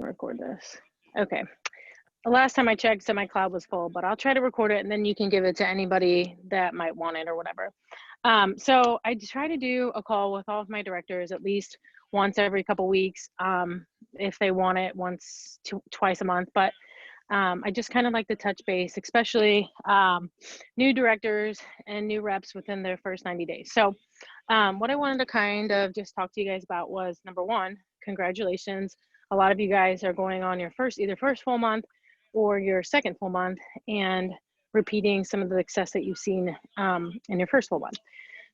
record this. Okay. The last time I checked, so my cloud was full, but I'll try to record it and then you can give it to anybody that might want it or whatever. So I try to do a call with all of my directors at least once every couple weeks, if they want it twice a month. But I just kind of like to touch base, especially new directors and new reps within their first 90 days. So what I wanted to kind of just talk to you guys about was, number one, congratulations. A lot of you guys are going on your either first full month or your second full month and repeating some of the success that you've seen in your first full month.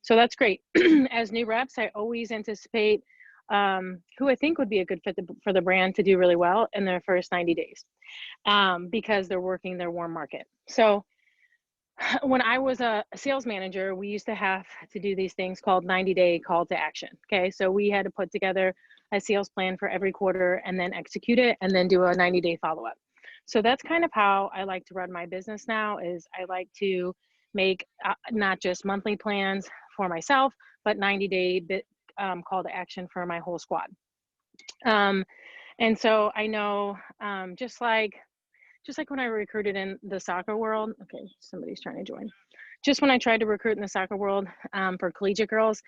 So that's great. As new reps, I always anticipate who I think would be a good fit for the brand to do really well in their first 90 days because they're working their warm market. So when I was a sales manager, we used to have to do these things called 90-day call to action. Okay, so we had to put together a sales plan for every quarter and then execute it and then do a 90-day follow-up. So that's kind of how I like to run my business now. Is I like to make not just monthly plans for myself, but 90-day call to action for my whole squad. And so I know just like when I recruited in the soccer world, okay, somebody's trying to join. Just when I tried to recruit in the soccer world for collegiate girls,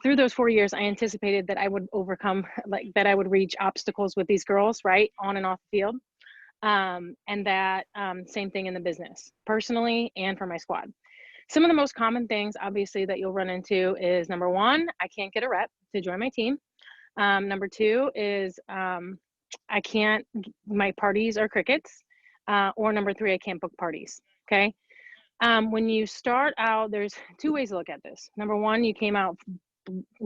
through those 4 years, I anticipated that I would overcome, that I would reach obstacles with these girls, right, on and off the field. And that same thing in the business, personally and for my squad. Some of the most common things, obviously, that you'll run into is, number one, I can't get a rep to join my team. Number two is my parties are crickets. Or number three, I can't book parties, okay? When you start out, there's two ways to look at this. Number one, you came out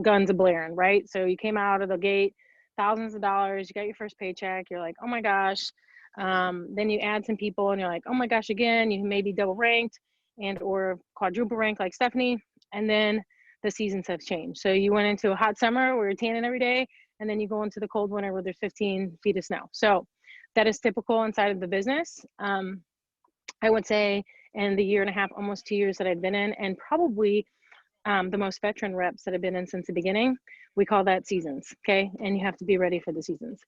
guns a-blaring, right? So you came out of the gate, thousands of dollars, you got your first paycheck, you're like, oh my gosh. Then you add some people and you're like, oh my gosh, again, you may be double ranked and or quadruple ranked like Stephanie, and then the seasons have changed. So you went into a hot summer where you're tanning every day, and then you go into the cold winter where there's 15 feet of snow. So that is typical inside of the business. I would say in the year and a half, almost 2 years that I've been in, and probably the most veteran reps that I've been in since the beginning, we call that seasons, okay? And you have to be ready for the seasons.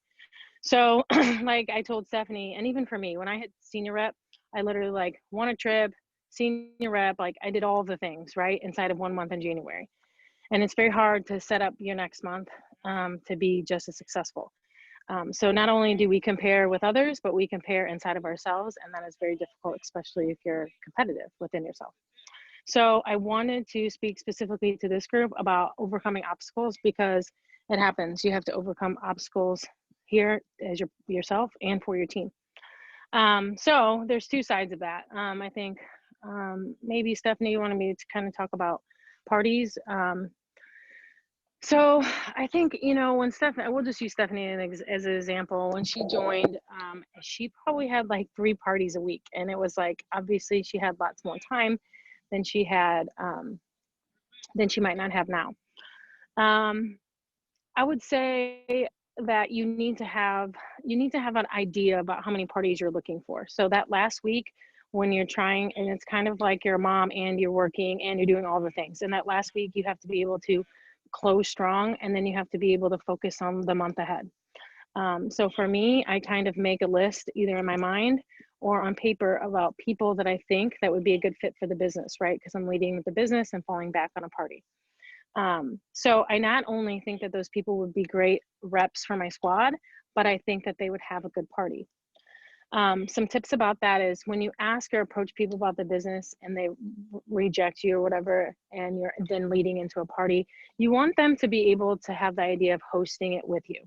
So like I told Stephanie, and even for me, when I hit senior rep, I literally won a trip, senior rep, I did all the things, right, inside of 1 month in January. And it's very hard to set up your next month to be just as successful. So not only do we compare with others, but we compare inside of ourselves, and that is very difficult, especially if you're competitive within yourself. So I wanted to speak specifically to this group about overcoming obstacles, because it happens. You have to overcome obstacles here as yourself and for your team. So there's two sides of that. I think maybe Stephanie, you wanted me to kind of talk about parties. So I think, when Stephanie, we'll just use Stephanie as an example. When she joined, she probably had 3 parties a week. And it was obviously she had lots more time than she had, than she might not have now. I would say that you need to have an idea about how many parties you're looking for. So that last week when you're trying, and it's kind of like you're a mom and you're working and you're doing all the things. And that last week you have to be able to close strong, and then you have to be able to focus on the month ahead. So for me, I kind of make a list either in my mind or on paper about people that I think that would be a good fit for the business, right? Because I'm leading the business and falling back on a party. So I not only think that those people would be great reps for my squad, but I think that they would have a good party. Some tips about that is when you ask or approach people about the business and they reject you or whatever, and you're then leading into a party, you want them to be able to have the idea of hosting it with you.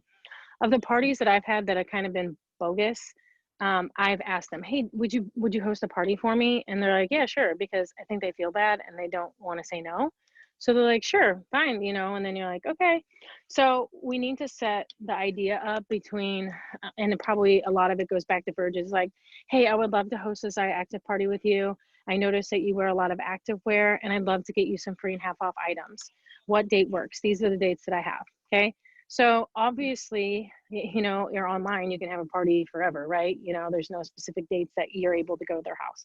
Of the parties that I've had that have kind of been bogus, I've asked them, hey, would you host a party for me? And they're like, yeah, sure, because I think they feel bad and they don't want to say no. So they're like, sure, fine, and then you're like, okay. So we need to set the idea up between, and probably a lot of it goes back to Burgess, hey, I would love to host this active party with you. I noticed that you wear a lot of active wear, and I'd love to get you some free and half off items. What date works? These are the dates that I have, okay? So obviously, you're online, you can have a party forever, right? There's no specific dates that you're able to go to their house.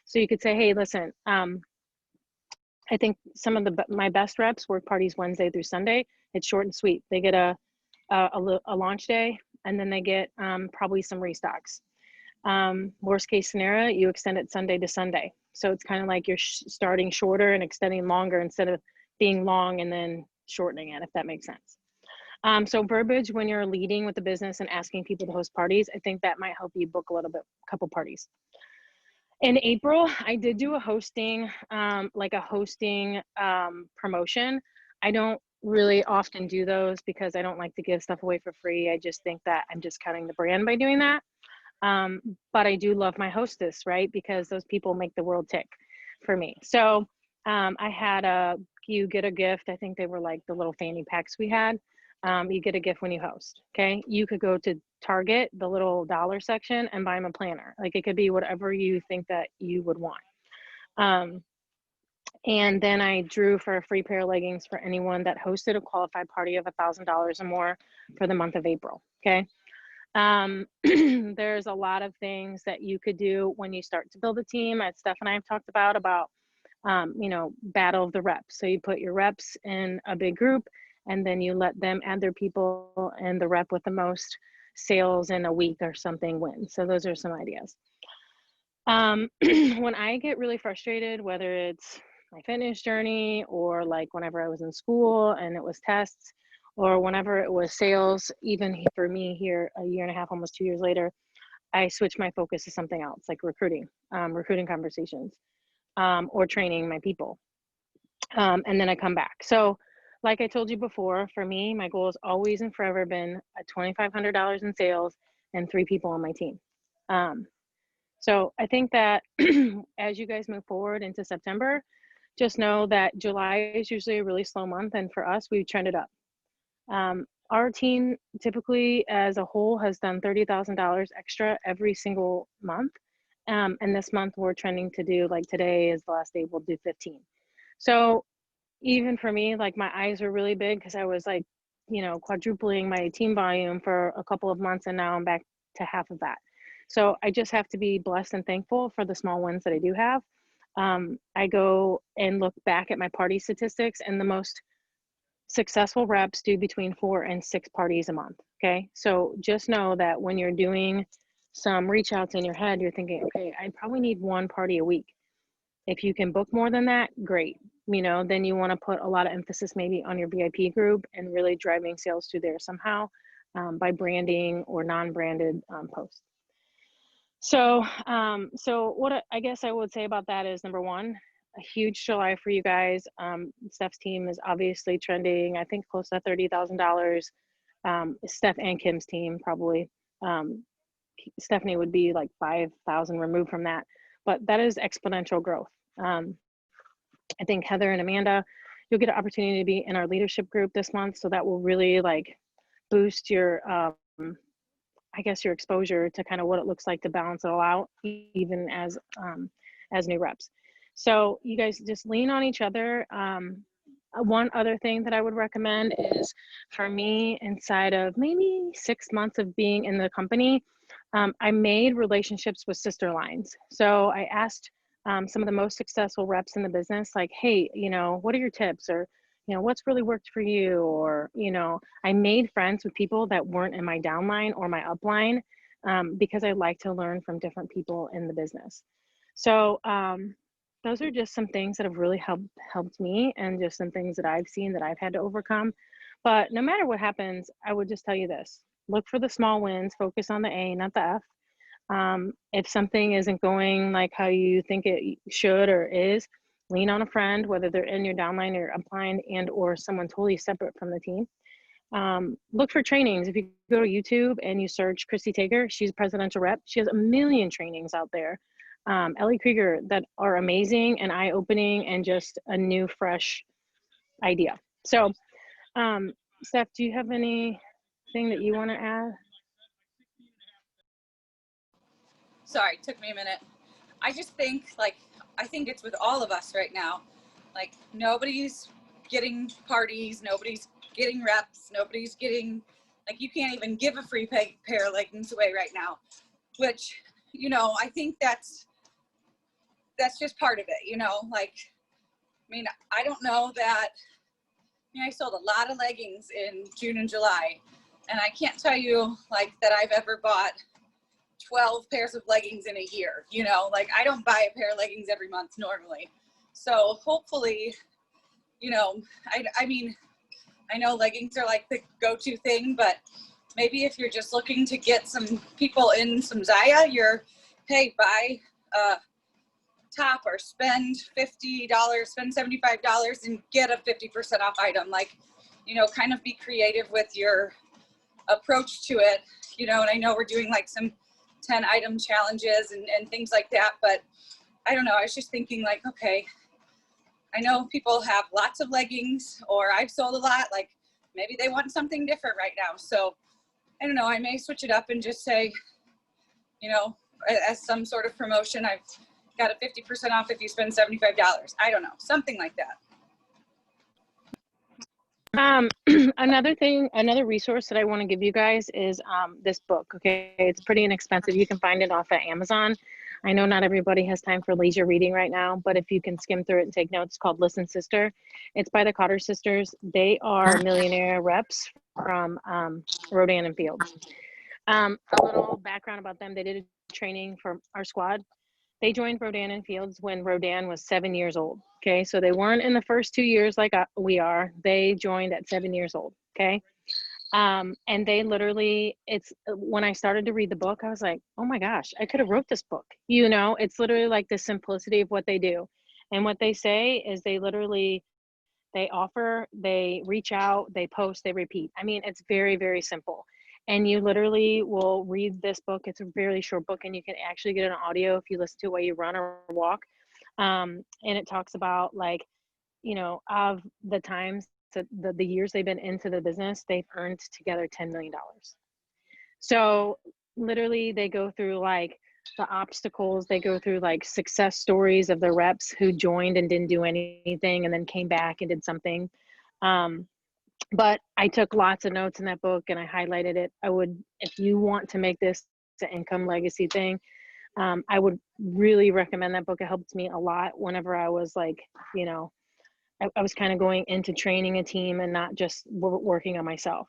So you could say, hey, listen, I think some of my best reps work parties Wednesday through Sunday. It's short and sweet. They get a launch day, and then they get probably some restocks. Worst case scenario, you extend it Sunday to Sunday. So it's kind of like you're starting shorter and extending longer instead of being long and then shortening it, if that makes sense. So verbiage when you're leading with the business and asking people to host parties, I think that might help you book a couple parties. In April, I did do a hosting, promotion. I don't really often do those because I don't like to give stuff away for free. I just think that I'm discounting the brand by doing that. But I do love my hostess, right? Because those people make the world tick for me. So I had you get a gift. I think they were like the little fanny packs we had. You get a gift when you host, okay? You could go to Target, the little dollar section, and buy them a planner. Like it could be whatever you think that you would want. And then I drew for a free pair of leggings for anyone that hosted a qualified party of $1,000 or more for the month of April, okay? There's a lot of things that you could do when you start to build a team. As Steph and I have talked about, battle of the reps. So you put your reps in a big group and then you let them add their people, and the rep with the most sales in a week or something wins. So those are some ideas. When I get really frustrated, whether it's my fitness journey or like whenever I was in school and it was tests, or whenever it was sales, even for me here a year and a half, almost 2 years later, I switched my focus to something else, like recruiting conversations, or training my people. And then I come back. So like I told you before, for me, my goal has always and forever been $2,500 in sales and 3 people on my team. So I think that as you guys move forward into September, just know that July is usually a really slow month. And for us, we've trended up. Our team typically as a whole has done $30,000 extra every single month. And this month we're trending to do, like today is the last day, we'll do 15. So even for me, like my eyes were really big because I was like, quadrupling my team volume for a couple of months, and now I'm back to half of that. So I just have to be blessed and thankful for the small wins that I do have. I go and look back at my party statistics, and the most successful reps do between 4 and 6 parties a month. Okay. So just know that when you're doing some reach outs in your head, you're thinking, okay, I probably need 1 party a week. If you can book more than that, great. Then you want to put a lot of emphasis maybe on your VIP group and really driving sales through there somehow, by branding or non-branded posts. So what I guess I would say about that is, number one, a huge July for you guys. Steph's team is obviously trending, I think, close to $30,000. Steph and Kim's team probably. Stephanie would be like 5,000 removed from that, but that is exponential growth. I think Heather and Amanda, you'll get an opportunity to be in our leadership group this month. So that will really like boost your, your exposure to kind of what it looks like to balance it all out, even as new reps. So you guys just lean on each other. One other thing that I would recommend is, for me, inside of maybe 6 months of being in the company, I made relationships with sister lines. So I asked some of the most successful reps in the business, like, hey, what are your tips? Or, what's really worked for you? Or, I made friends with people that weren't in my downline or my upline, because I like to learn from different people in the business. So those are just some things that have really helped me, and just some things that I've seen that I've had to overcome. But no matter what happens, I would just tell you this: look for the small wins, focus on the A, not the F. If something isn't going like how you think it should or is, lean on a friend, whether they're in your downline or upline, and or someone totally separate from the team. Look for trainings. If you go to YouTube and you search Christy Tager, she's a presidential rep. She has a million trainings out there. Ellie Krieger, that are amazing and eye-opening and just a new, fresh idea. So, Steph, do you have anything that you want to add? Sorry, took me a minute. I just think, I think it's with all of us right now. Like, nobody's getting parties, nobody's getting reps, nobody's getting, you can't even give a free pair of leggings away right now, which, I think that's just part of it, I don't know that, I sold a lot of leggings in June and July, And I can't tell you like that I've ever bought 12 pairs of leggings in a year, you know, like I don't buy a pair of leggings every month normally. So hopefully, you know, I mean, I know leggings are like the go-to thing, but maybe if you're just looking to get some people in some Zaya, you're, hey, buy a top or spend $50, spend $75 and get a 50% off item. Like, you know, kind of be creative with your approach to it, you know, and I know we're doing like some 10 item challenges and things like that, but I don't know. I was just thinking like, okay, I know people have lots of leggings, or I've sold a lot, like maybe they want something different right now. So I don't know, I may switch it up and just say, you know, as some sort of promotion, I've got a 50% off if you spend $75. I don't know, something like that. Another resource that I want to give you guys is this book. Okay, it's pretty inexpensive. You can find it off of Amazon. I know not everybody has time for leisure reading right now, but if you can skim through it and take notes, it's called Listen Sister. It's by the Cotter sisters. They are millionaire reps from Rodan and Fields. A little background about them: they did a training for our squad. They joined Rodan and Fields when Rodan was 7 years old. Okay, so they weren't in the first 2 years like we are. They joined at 7 years old. Okay, and they literally, it's when I started to read the book, I was like, oh my gosh, I could have wrote this book. You know, it's literally like the simplicity of what they do, and what they say is they literally, they offer, they reach out, they post, they repeat. I mean, it's very, very simple. And you literally will read this book. It's a very short book, and you can actually get an audio if you listen to it while you run or walk. And it talks about, like, you know, of the times, the years they've been into the business, they've earned together $10 million. So literally they go through like the obstacles, they go through like success stories of the reps who joined and didn't do anything and then came back and did something. But I took lots of notes in that book and I highlighted it. I would, if you want to make this an income legacy thing, I would really recommend that book. It helped me a lot whenever I was like, you know, I was kind of going into training a team and not just working on myself.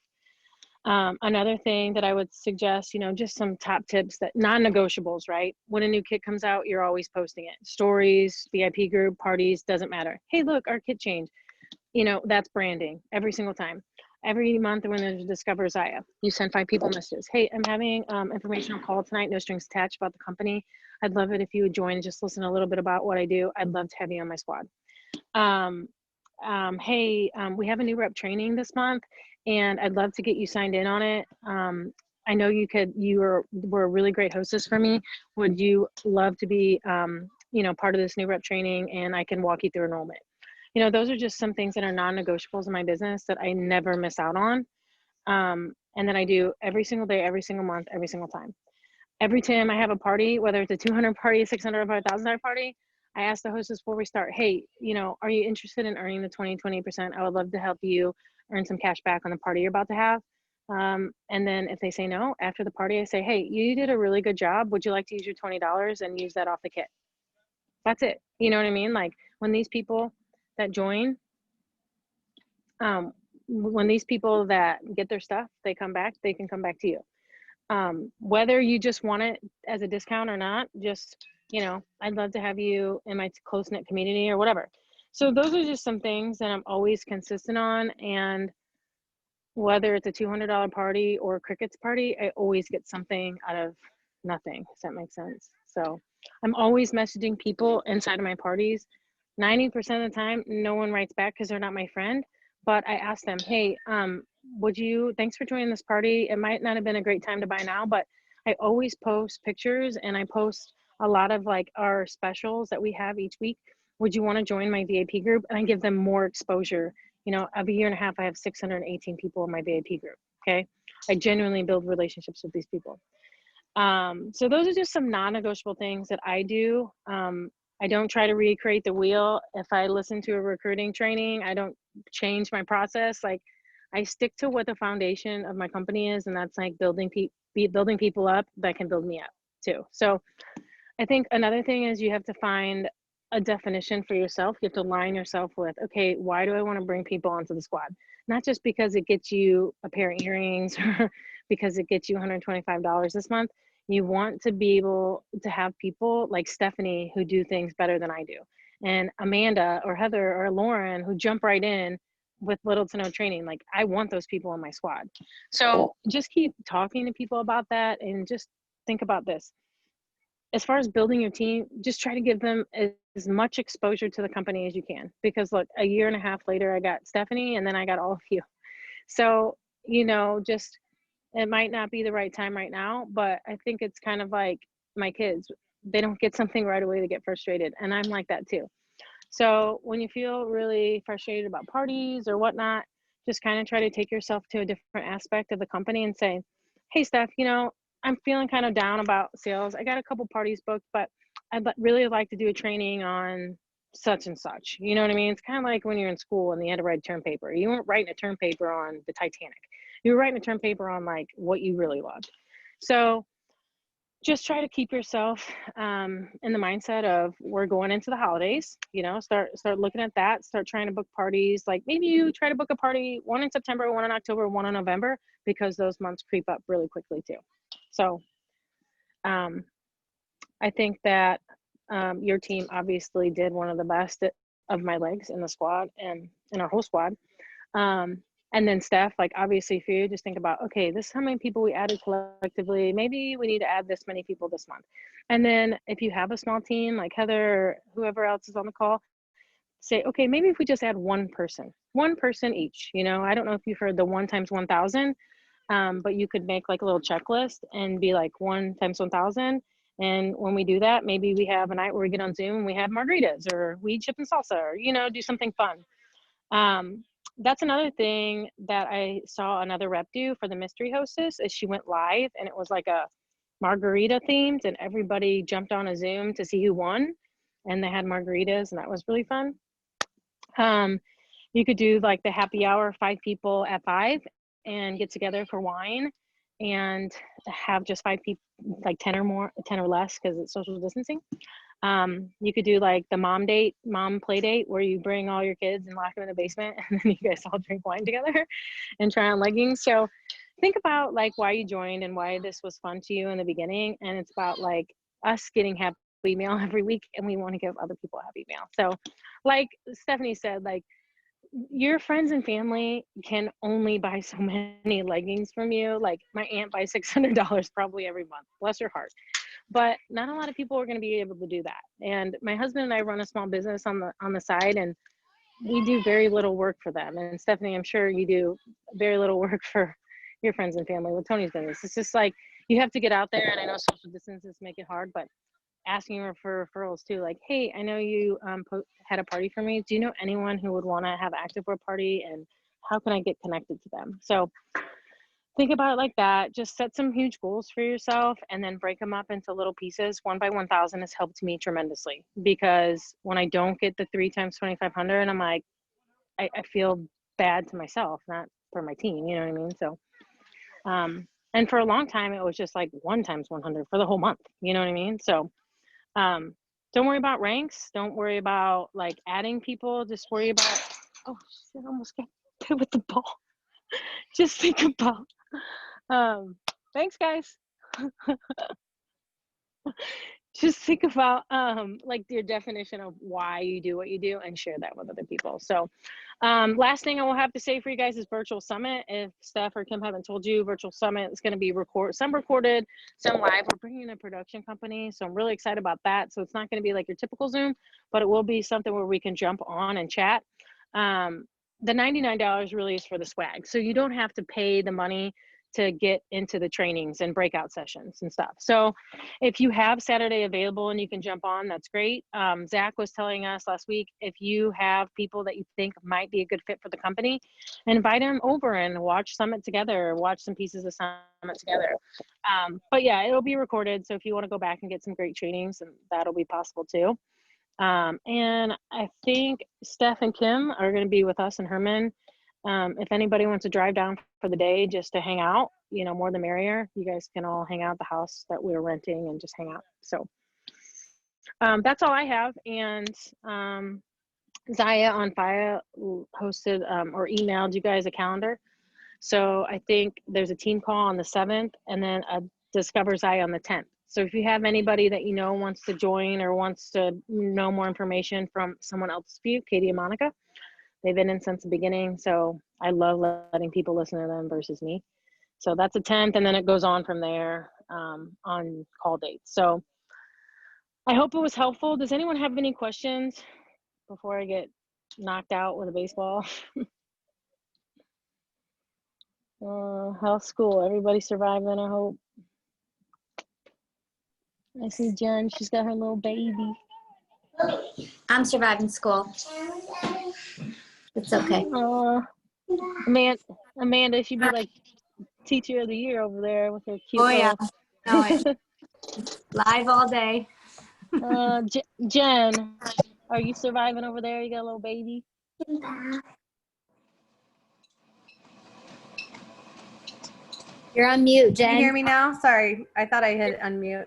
Another thing that I would suggest, you know, just some top tips, that non-negotiables, right? When a new kit comes out, you're always posting it. Stories, VIP group, parties, doesn't matter. Hey, look, our kit changed. You know, that's branding every single time. Every month when there's a Discover Zaya, you send 5 people messages. Hey, I'm having informational call tonight, no strings attached, about the company. I'd love it if you would join and just listen a little bit about what I do. I'd love to have you on my squad. Hey, we have a new rep training this month, and I'd love to get you signed in on it. I know were a really great hostess for me. Would you love to be, you know, part of this new rep training, and I can walk you through enrollment? You know, those are just some things that are non-negotiables in my business that I never miss out on. And that I do every single day, every single month, every single time. Every time I have a party, whether it's a 200 party, a 600 or $1,000 party, I ask the hostess before we start, hey, you know, are you interested in earning the 20%? I would love to help you earn some cash back on the party you're about to have. And then if they say no, after the party, I say, hey, you did a really good job. Would you like to use your $20 and use that off the kit? That's it. You know what I mean? Like, when these people that join, when these people that get their stuff, they come back, they can come back to you. Whether you just want it as a discount or not, just, you know, I'd love to have you in my close-knit community or whatever. So those are just some things that I'm always consistent on. And whether it's a $200 party or a crickets party, I always get something out of nothing. Does that make sense? So I'm always messaging people inside of my parties. 90% of the time, no one writes back because they're not my friend. But I ask them, hey, thanks for joining this party. It might not have been a great time to buy now, but I always post pictures and I post a lot of like our specials that we have each week. Would you want to join my VIP group? And I give them more exposure. You know, of a year and a half, I have 618 people in my VIP group. Okay. I genuinely build relationships with these people. So those are just some non-negotiable things that I do. I don't try to recreate the wheel. If I listen to a recruiting training, I don't change my process. Like, I stick to what the foundation of my company is, and that's like building people up that can build me up too. So I think another thing is you have to find a definition for yourself. You have to line yourself with, okay, why do I want to bring people onto the squad? Not just because it gets you a pair of earrings or because it gets you $125 this month. You want to be able to have people like Stephanie who do things better than I do, and Amanda or Heather or Lauren who jump right in with little to no training. Like, I want those people in my squad. So just keep talking to people about that, and just think about this. As far as building your team, just try to give them as much exposure to the company as you can. Because look, a year and a half later, I got Stephanie, and then I got all of you. So, just, it might not be the right time right now, but I think it's kind of like my kids. They don't get something right away, they get frustrated. And I'm like that too. So when you feel really frustrated about parties or whatnot, just kind of try to take yourself to a different aspect of the company and say, hey, Steph, I'm feeling kind of down about sales. I got a couple parties booked, but I'd really like to do a training on such and such. You know what I mean? It's kind of like when you're in school and you had to write a term paper. You weren't writing a term paper on the Titanic. You were writing a term paper on like what you really loved. So just try to keep yourself in the mindset of, we're going into the holidays. Start looking at that. Start trying to book parties. Like, maybe you try to book a party, one in September, one in October, one in November, because those months creep up really quickly too. So I think that your team obviously did one of the best of my legs in the squad and in our whole squad. And then Steph, like, obviously for you, just think about, okay, this is how many people we added collectively. Maybe we need to add this many people this month. And then if you have a small team like Heather or whoever else is on the call, say, okay, maybe if we just add one person each. I don't know if you've heard the 1 times 1,000, but you could make like a little checklist and be like 1 times 1,000. And when we do that, maybe we have a night where we get on Zoom and we have margaritas, or we chip and salsa, or do something fun. That's another thing that I saw another rep do for the mystery hostess, is she went live and it was like a margarita themed, and everybody jumped on a Zoom to see who won, and they had margaritas, and that was really fun. You could do like the happy hour, 5 people at 5, and get together for wine and have just 5 people, like 10 or less, because it's social distancing. You could do like the mom play date, where you bring all your kids and lock them in the basement, and then you guys all drink wine together and try on leggings. So think about like why you joined and why this was fun to you in the beginning. And it's about like us getting happy mail every week, and we want to give other people happy mail. So like Stephanie said, like, your friends and family can only buy so many leggings from you. Like, my aunt buys $600 probably every month, bless her heart. But not a lot of people are going to be able to do that. And my husband and I run a small business on the side, and we do very little work for them. And Stephanie, I'm sure you do very little work for your friends and family with Tony's business. It's just like, you have to get out there, and I know social distances make it hard, but asking her for referrals too. Like, hey, I know you had a party for me. Do you know anyone who would want to have an activewear party, and how can I get connected to them? So think about it like that. Just set some huge goals for yourself, and then break them up into little pieces. 1 by 1,000 has helped me tremendously, because when I don't get the 3 times 2,500, I'm like, I feel bad to myself, not for my team. You know what I mean? So, and for a long time, it was just like 1 times 100 for the whole month. You know what I mean? So, don't worry about ranks. Don't worry about like adding people. Just worry about, oh shit, I almost got hit with the ball. Just think about, thanks guys. Just think about like your definition of why you do what you do, and share that with other people. So last thing I will have to say for you guys is virtual summit. If Steph or Kim haven't told you, virtual summit is going to be some recorded, some live. We're bringing in a production company, so I'm really excited about that. So it's not going to be like your typical Zoom, but it will be something where we can jump on and chat. The $99 really is for the swag, so you don't have to pay the money to get into the trainings and breakout sessions and stuff. So if you have Saturday available and you can jump on, that's great. Zach was telling us last week, if you have people that you think might be a good fit for the company, invite them over and watch Summit together, watch some pieces of Summit together. But yeah, it'll be recorded. So if you want to go back and get some great trainings, and that'll be possible too. And I think Steph and Kim are going to be with us and Herman. If anybody wants to drive down for the day just to hang out, more the merrier. You guys can all hang out at the house that we're renting and just hang out. So That's all I have. And Zaya on Fire hosted or emailed you guys a calendar. So I think there's a team call on the 7th and then a Discover Zaya on the 10th. So if you have anybody that you know wants to join or wants to know more information from someone else's view, Katie and Monica, they've been in since the beginning. So I love letting people listen to them versus me. So that's the 10th, and then it goes on from there on call dates. So I hope it was helpful. Does anyone have any questions before I get knocked out with a baseball? How's school? Everybody surviving, I hope. I see Jen. She's got her little baby. I'm surviving school. It's okay. Amanda, she'd be like teacher of the year over there with her cute Yeah. little... No, live all day. Jen, are you surviving over there? You got a little baby? You're on mute, Jen. Can you hear me now? Sorry, I thought I hit unmute.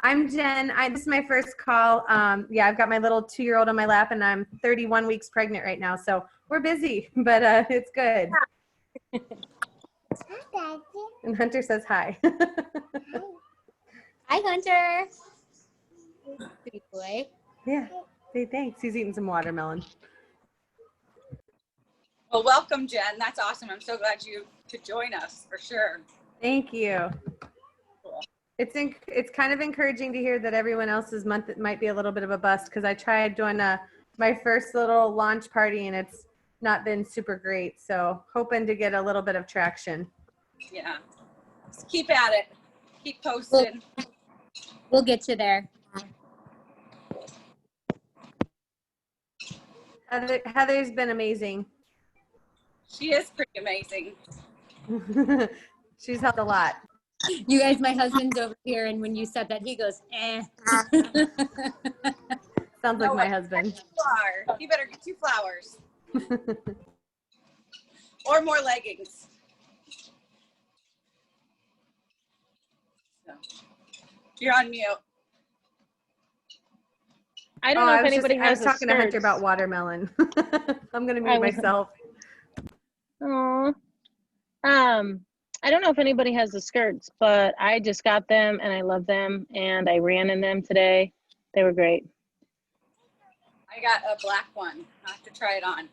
I'm Jen. This is my first call. Yeah, I've got my little 2-year-old on my lap, and I'm 31 weeks pregnant right now. So we're busy, but it's good. And Hunter says hi. Hi, Hunter. Sweet boy. Yeah, say thanks. He's eating some watermelon. Well, welcome, Jen. That's awesome. I'm so glad you could join us for sure. Thank you. Cool. It's kind of encouraging to hear that everyone else's month might be a little bit of a bust, because I tried doing my first little launch party and it's not been super great. So hoping to get a little bit of traction. Yeah. Just keep at it. Keep posting. We'll get you there. Heather's been amazing. She is pretty amazing. She's helped a lot. You guys, my husband's over here, and when you said that, he goes, eh. Sounds like my husband. You better get 2 flowers. Or more leggings. So, you're on mute. I don't know if anybody I was has talking to Hunter skirts. about watermelon. I'm going to mute myself. Oh. I don't know if anybody has the skirts, but I just got them and I love them and I ran in them today. They were great. I got a black one. I have to try it on.